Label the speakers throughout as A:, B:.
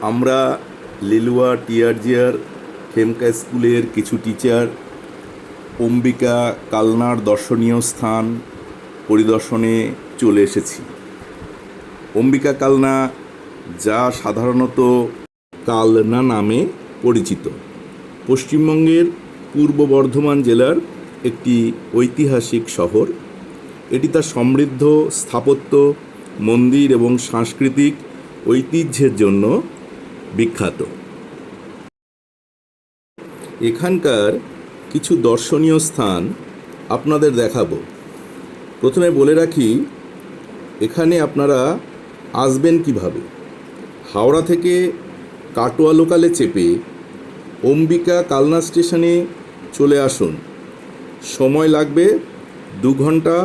A: আমরা লিলুয়া টিআরজিআর খেমকা স্কুলের কিছু টিচার অম্বিকা কালনার দর্শনীয় স্থান পরিদর্শনে চলে এসেছি। অম্বিকা কালনা, যা সাধারণত কালনা নামে পরিচিত, পশ্চিমবঙ্গের পূর্ব বর্ধমান জেলার একটি ঐতিহাসিক শহর। এটি তার সমৃদ্ধ স্থাপত্য, মন্দির এবং সাংস্কৃতিক ঐতিহ্যের জন্য বিখ্যাত। এখানকার কিছু দর্শনীয় স্থান আপনাদের দেখাবো। প্রথমে বলে রাখি, এখানে আপনারা আসবেন কিভাবে। হাওড়া থেকে কাটোয়া লোকালে চেপে অম্বিকা কালনা স্টেশনে চলে আসুন। সময় লাগবে 2 ঘন্টা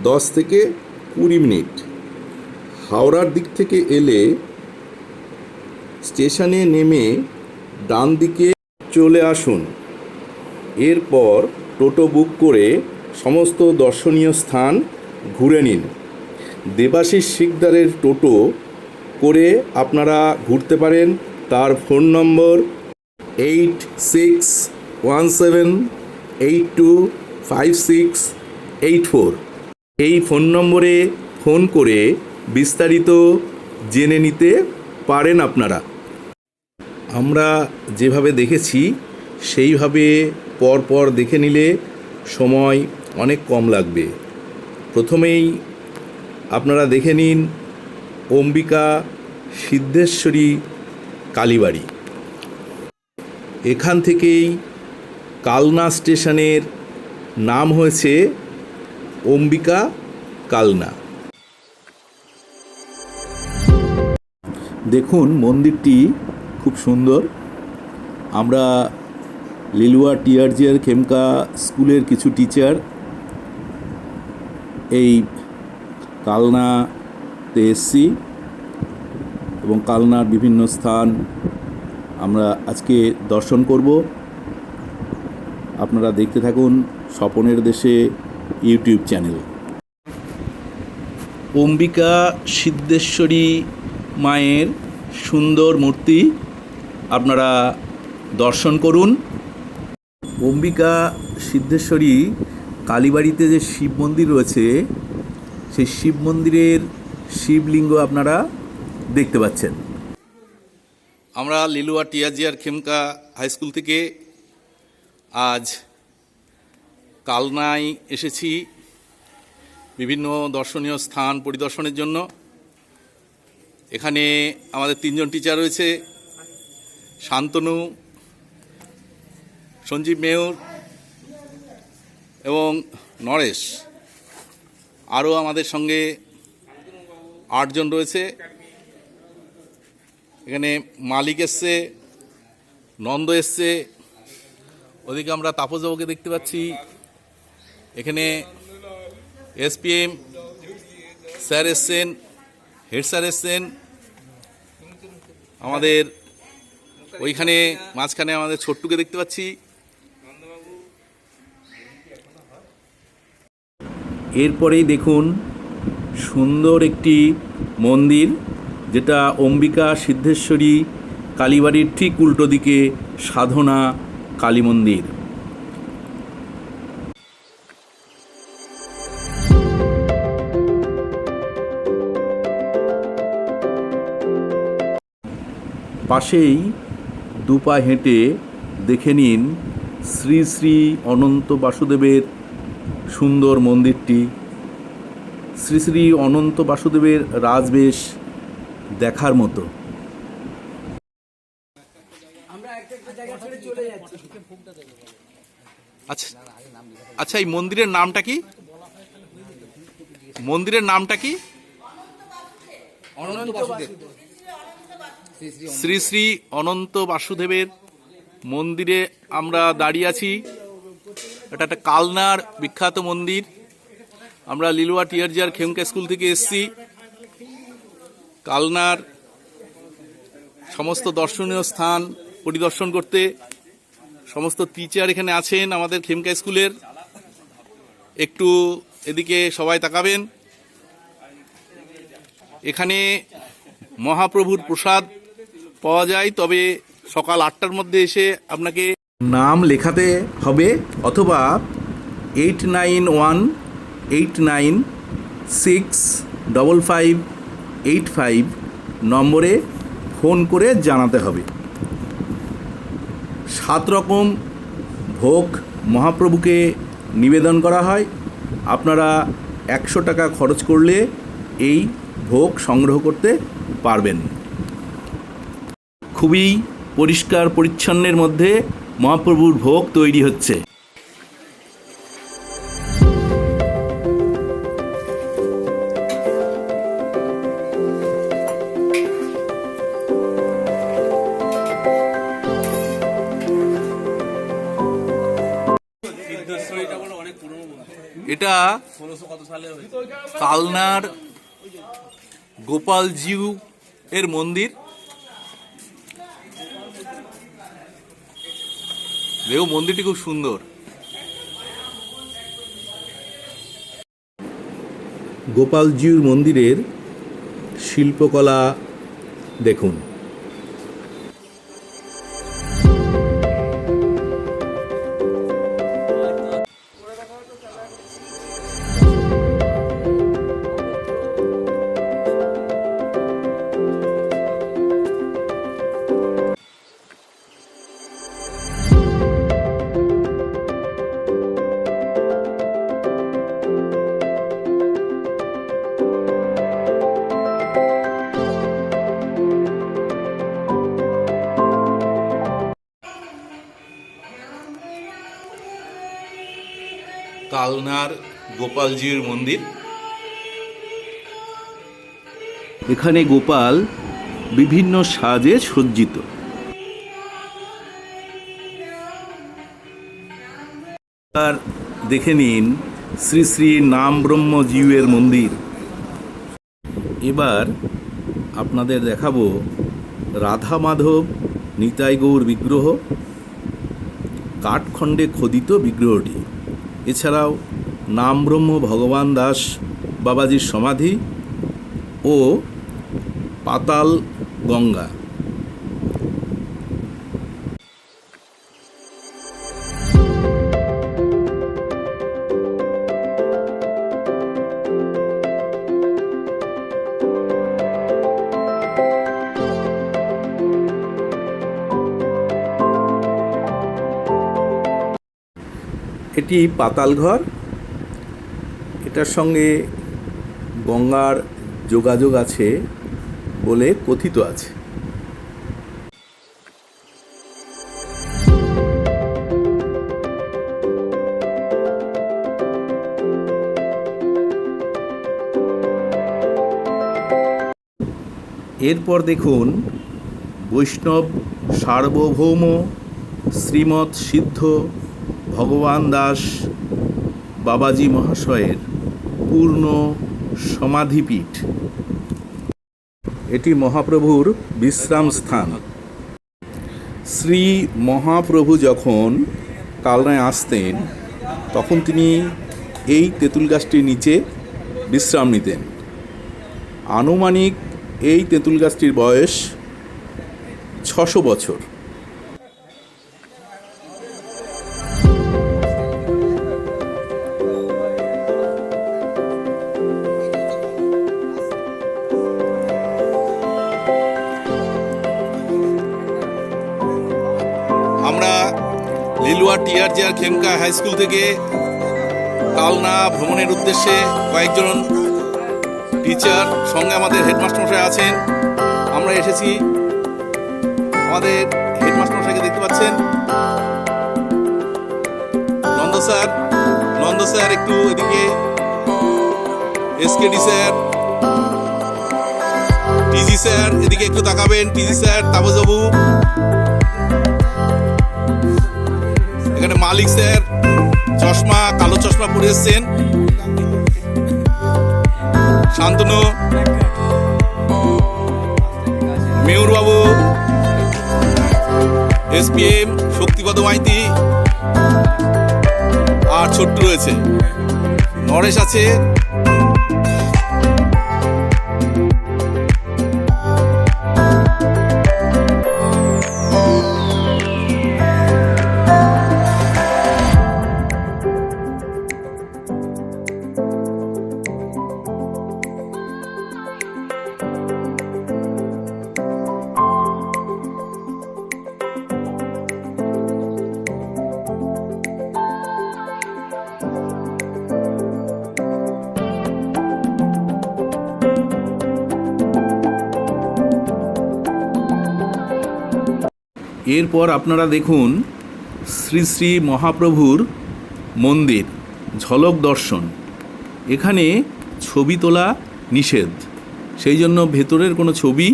A: 10 থেকে 20 মিনিট। হাওড়ার দিক থেকে এলে স্টেশনে নেমে ডান দিকে চলে আসুন। এরপর টোটো বুক করে সমস্ত দর্শনীয় স্থান ঘুরে নিন। দেবাশিস শিকদারের টোটো করে আপনারা ঘুরতে পারেন। তার ফোন নম্বর 8617825684। এই ফোন নম্বরে ফোন করে বিস্তারিত জেনে নিতে পারেন আপনারা। আমরা যেভাবে দেখেছি সেইভাবে পরপর দেখে নিলে সময় অনেক কম লাগবে। প্রথমেই আপনারা দেখে নিন অম্বিকা সিদ্ধেশ্বরী কালীবাড়ি। এখান থেকেই কালনা স্টেশনের নাম হয়েছে অম্বিকা কালনা। দেখুন, মন্দিরটি খুব সুন্দর। আমরা লিলুয়া টিআরজিআর খেমকা স্কুলের কিছু টিচার এই কালনাতে এসছি এবং কালনার বিভিন্ন স্থান আমরা আজকে দর্শন করব। আপনারা দেখতে থাকুন স্বপনের দেশে ইউটিউব চ্যানেল। অম্বিকা সিদ্ধেশ্বরী মায়ের সুন্দর মূর্তি আপনারা দর্শন করুন। অম্বিকা সিদ্ধেশ্বরী কালীবাড়িতে যে শিব মন্দির রয়েছে, সেই শিব মন্দিরের শিবলিঙ্গ আপনারা দেখতে পাচ্ছেন। আমরা Liluah TRGR Khemka high school থেকে আজ কালনায় এসেছি বিভিন্ন দর্শনীয় স্থান পরিদর্শনের জন্য। এখানে আমাদের 3 জন টিচার রয়েছে, শান্তনু, সঞ্জীব মেয়র এবং নরেশ। আরও আমাদের সঙ্গে 8 জন রয়েছে। এখানে মালিক এসছে, নন্দ এসছে, ওদিকে আমরা তাপসবাবুকে দেখতে পাচ্ছি। এখানে এসপিএম স্যার এসছেন, হেড স্যার এসছেন। আমাদের ওইখানে মাঝখানে আমাদের ছোট্টুকে দেখতে পাচ্ছি। এরপরেই দেখুন সুন্দর একটি মন্দির, যেটা অম্বিকা সিদ্ধেশ্বরী কালীবাড়ির ঠিক উল্টো দিকে সাধনা কালী মন্দির। পাশেই 2 পা হেঁটে দেখে নিন শ্রী শ্রী অনন্ত বাসুদেবের সুন্দর মন্দিরটি। শ্রী শ্রী অনন্ত বাসুদেবের রাজবেশ দেখার মতো। আচ্ছা আচ্ছা, এই মন্দিরের নামটা কি? মন্দিরের নামটা কি? শ্রী শ্রী অনন্ত বাসুদেবের মন্দিরে আমরা দাঁড়িয়ে আছি। এটা একটা কালনার বিখ্যাত মন্দির। আমরা লিলুয়া টিআরজিআর খেমকা স্কুল থেকে এসেছি। কালনার সমস্ত দর্শনীয় স্থান পরিদর্শন করতে সমস্ত টিচার এখানে আছেন আমাদের খেমকা স্কুলের। একটু এদিকে সবাই তাকাবেন। এখানে মহাপ্রভুর প্রসাদ পাওয়া যায়, তবে সকাল 8টার মধ্যে এসে আপনাকে নাম লেখাতে হবে, অথবা 8918965585 নম্বরে ফোন করে জানাতে হবে। 7 রকম ভোগ মহাপ্রভুকে নিবেদন করা হয়। আপনারা 100 টাকা খরচ করলে এই ভোগ সংগ্রহ করতে পারবেন। খুবই পরিষ্কার পরিচ্ছন্নের মধ্যে মহাপ্রভুর ভোগ তৈরি হচ্ছে। এটা কালনার গোপালজিউ এর মন্দির। দেখো মন্দিরটি খুব সুন্দর। গোপালজিউর মন্দিরের শিল্পকলা দেখুন। কালনার গোপালজির মন্দির। এখানে গোপাল বিভিন্ন সাজে সজ্জিত। আর দেখে নিন শ্রী শ্রী নাম ব্রহ্মজিউয়ের মন্দির। এবার আপনাদের দেখাবো রাধা মাধব নিতাই গৌর বিগ্রহ, কাঠখণ্ডে খোদিত বিগ্রহটি। এছাড়াও নাম ব্রহ্ম ভগবান দাস বাবাজির সমাধি ও পাতাল গঙ্গা। এটি পাতাল ঘর। এটার সঙ্গে গঙ্গার যোগাযোগ আছে বলে কথিত আছে। এরপর দেখুন বৈষ্ণব সার্বভৌম শ্রীমৎ সিদ্ধ ভগবান দাস বাবাজি মহাশয়ের পূর্ণ সমাধিপীঠ। এটি মহাপ্রভুর বিশ্রাম স্থান। শ্রী মহাপ্রভু যখন কালনায় আসতেন তখন তিনি এই তেঁতুল গাছটির নিচে বিশ্রাম নিতেন। আনুমানিক এই তেঁতুল গাছটির বয়স 600 বছর। আমরা Liluah TRGR Khemka high school থেকে কালনা ভ্রমণের উদ্দেশ্যে কয়েকজন টিচার, সঙ্গে আমাদের হেডমাস্টার মশাই আছেন। আমরা এসেছি। আমাদের হেডমাস্টার মশাইকে দেখতে পাচ্ছেন, নন্দ স্যার একটু এদিকে, এসকেডি স্যার, টিজি স্যার এদিকে একটু তাকাবেন। টিজি স্যার, তাপসবাবু, এখানে মালিক স্যার চশমা, কালো চশমা পরে এসছেন। শান্তনু, মেয়র বাবু, এসপিএম শক্তিপদ মাইতি, আর ছোট্ট রয়েছে নরেশ আছে। এরপর আপনারা দেখুন শ্রী শ্রী মহাপ্রভুর মন্দির ঝলক দর্শন। এখানে ছবি তোলা নিষেধ, সেই জন্য ভেতরের কোনো ছবি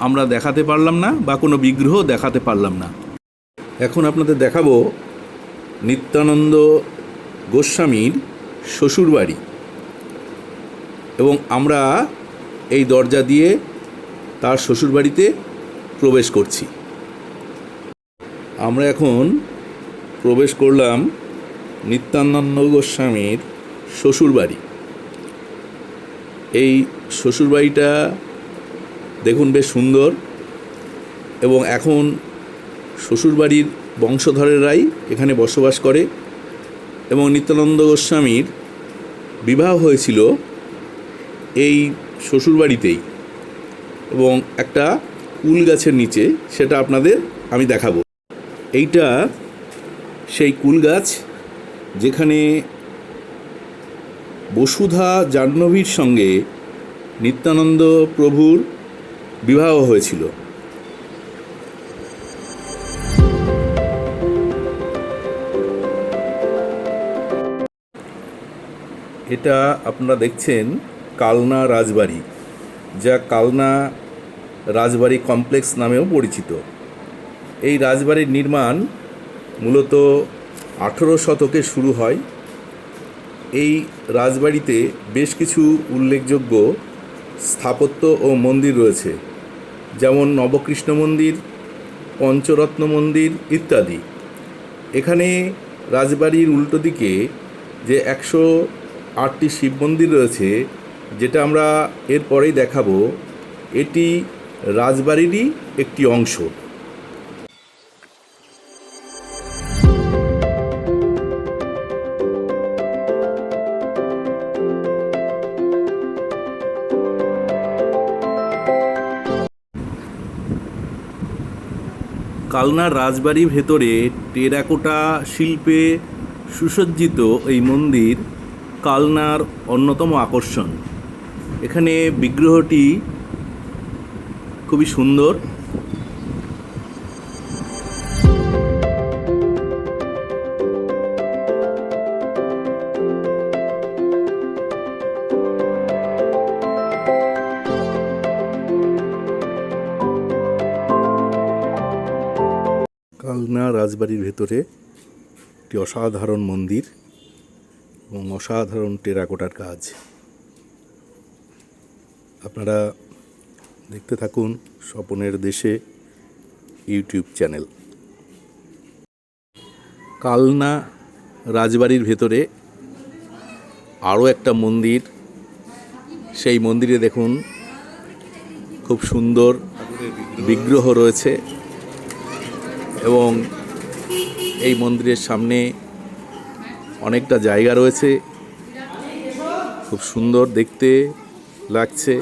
A: আমরা দেখাতে পারলাম না বা কোনো বিগ্রহ দেখাতে পারলাম না। এখন আপনাদের দেখাবো নিত্যানন্দ গোস্বামীর শ্বশুরবাড়ি, এবং আমরা এই দরজা দিয়ে তার শ্বশুরবাড়িতে প্রবেশ করছি। আমরা এখন প্রবেশ করলাম নিত্যানন্দ গোস্বামীর শ্বশুরবাড়ি। এই শ্বশুরবাড়িটা দেখুন বেশ সুন্দর, এবং এখন শ্বশুরবাড়ির বংশধরেরাই এখানে বসবাস করে, এবং নিত্যানন্দ গোস্বামীর বিবাহ হয়েছিল এই শ্বশুরবাড়িতেই, এবং একটা কুল গাছের নিচে, সেটা আপনাদের আমি দেখাবো। এইটা সেই কুল গাছ যেখানে বসুধা জাহ্নবীর সঙ্গে নিত্যানন্দ প্রভুর বিবাহ হয়েছিল। এটা আপনারা দেখছেন কালনা রাজবাড়ি, যা কালনা রাজবাড়ি কমপ্লেক্স নামেও পরিচিত। এই রাজবাড়ির নির্মাণ মূলত 18 শতকে শুরু হয়। এই রাজবাড়িতে বেশ কিছু উল্লেখযোগ্য স্থাপত্য ও মন্দির রয়েছে, যেমন নবকৃষ্ণ মন্দির, পঞ্চরত্ন মন্দির ইত্যাদি। এখানে রাজবাড়ির উল্টো দিকে যে 108টি শিব মন্দির রয়েছে, যেটা আমরা এরপরেই দেখাবো, এটি রাজবাড়িরই একটি অংশ। কালনার রাজবাড়ির ভেতরে টেরাকোটা শিল্পে সুসজ্জিত এই মন্দির কালনার অন্যতম আকর্ষণ। এখানে বিগ্রহটি খুবই সুন্দর। কালনা রাজবাড়ির ভেতরে একটি অসাধারণ মন্দির এবং অসাধারণ টেরাকোটার কাজ। আপনারা দেখতে থাকুন স্বপনের দেশে ইউটিউব চ্যানেল। কালনা রাজবাড়ির ভেতরে আরও একটা মন্দির, সেই মন্দিরে দেখুন খুব সুন্দর বিগ্রহ রয়েছে, এবং এই মন্দিরের সামনে অনেকটা জায়গা রয়েছে, খুব সুন্দর দেখতে লাগছে।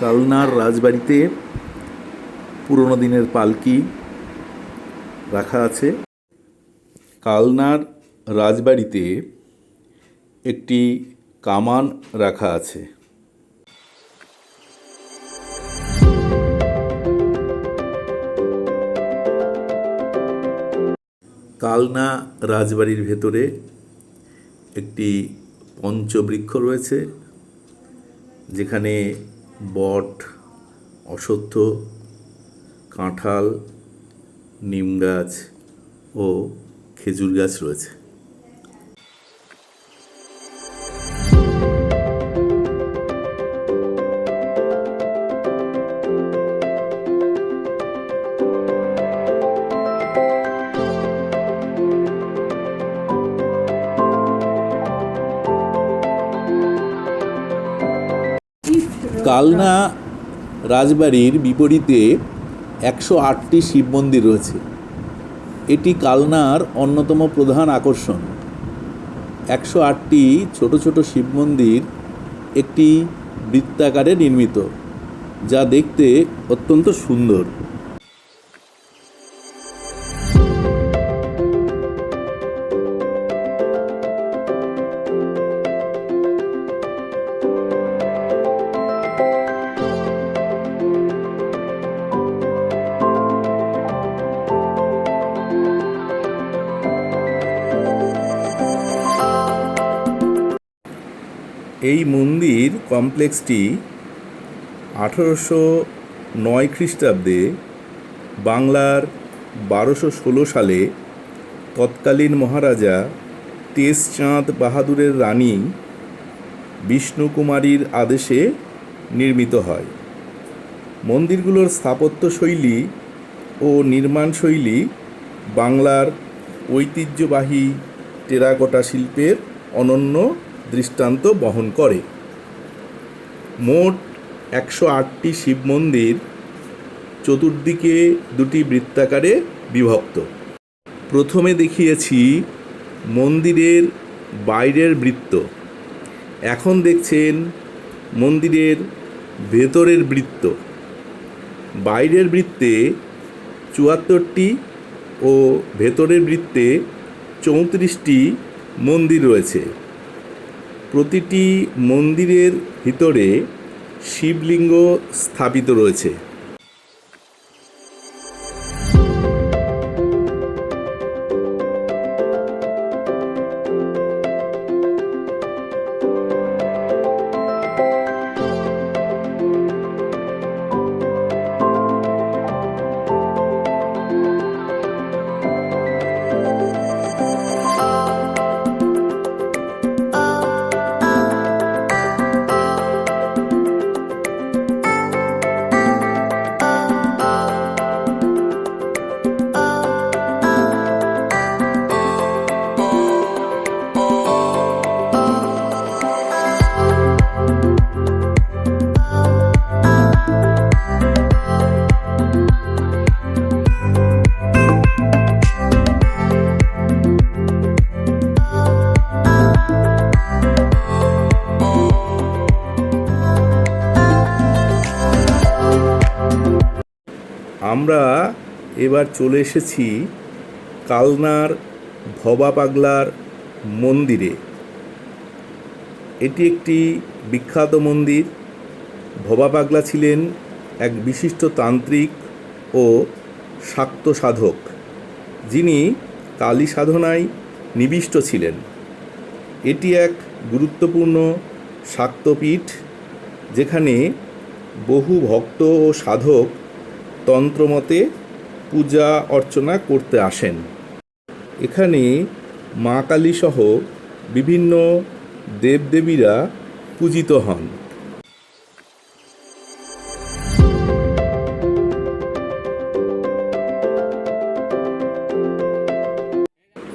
A: কালনার রাজবাড়িতে পুরনো দিনের পালকি রাখা আছে। কালনার রাজবাড়িতে একটি কামান রাখা আছে। কালনা রাজবাড়ির ভেতরে একটি পঞ্চবৃক্ষ রয়েছে, যেখানে বট, অশ্বত্থ, কাঁঠাল, নিম গাছ ও খেজুর গাছ রয়েছে। কালনা রাজবাড়ির বিপরীতে 108টি শিব মন্দির রয়েছে। এটি কালনার অন্যতম প্রধান আকর্ষণ। 108টি ছোট ছোট শিব মন্দির একটি বৃত্তাকারে নির্মিত, যা দেখতে অত্যন্ত সুন্দর। এই মন্দির কমপ্লেক্সটি 1809 খ্রিস্টাব্দে বাংলার 1216 সালে তৎকালীন মহারাজা তেজচাঁদ বাহাদুরের রানী বিষ্ণুকুমারীর আদেশে নির্মিত হয়। মন্দিরগুলোর স্থাপত্যশৈলী ও নির্মাণশৈলী বাংলার ঐতিহ্যবাহী টেরাকোটা শিল্পের অনন্য দৃষ্টান্ত বহন করে। মোট 108টি শিব মন্দির চতুর্দিকে দুটি বৃত্তাকারে বিভক্ত। প্রথমে দেখিয়েছি মন্দিরের বাইরের বৃত্ত, এখন দেখছেন মন্দিরের ভেতরের বৃত্ত। বাইরের বৃত্তে 74টি ও ভেতরের বৃত্তে 34টি মন্দির রয়েছে। প্রতিটি মন্দিরের ভিতরে শিবলিঙ্গ স্থাপিত রয়েছে। আমরা এবার চলে এসেছি কালনার ভবা পাগলার মন্দিরে। এটি একটি বিখ্যাত মন্দির। ভবা পাগলা ছিলেন এক বিশিষ্ট তান্ত্রিক ও শাক্ত সাধক, যিনি কালী সাধনায় নিবিষ্ট ছিলেন। এটি এক গুরুত্বপূর্ণ শাক্তপীঠ, যেখানে বহু ভক্ত ও সাধক তন্ত্রমতে পূজা অর্চনা করতে আসেন। এখানে মা কালী সহ বিভিন্ন দেবদেবীরা পূজিত হন।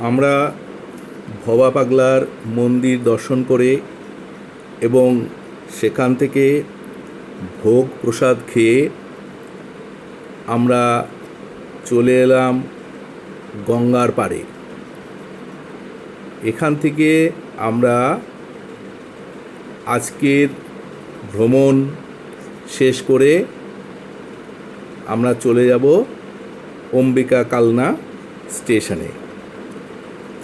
A: আমরা ভবা পাগলার মন্দির দর্শন করে এবং সেখান থেকে ভোগ প্রসাদ খেয়ে আমরা চলে এলাম গঙ্গার পাড়ে। এখান থেকে আমরা আজকের ভ্রমণ শেষ করে আমরা চলে যাব অম্বিকা কালনা স্টেশনে।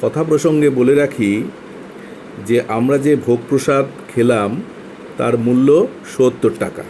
A: কথা প্রসঙ্গে বলে রাখি যে আমরা যে ভোগ প্রসাদ খেলাম তার মূল্য 70 টাকা।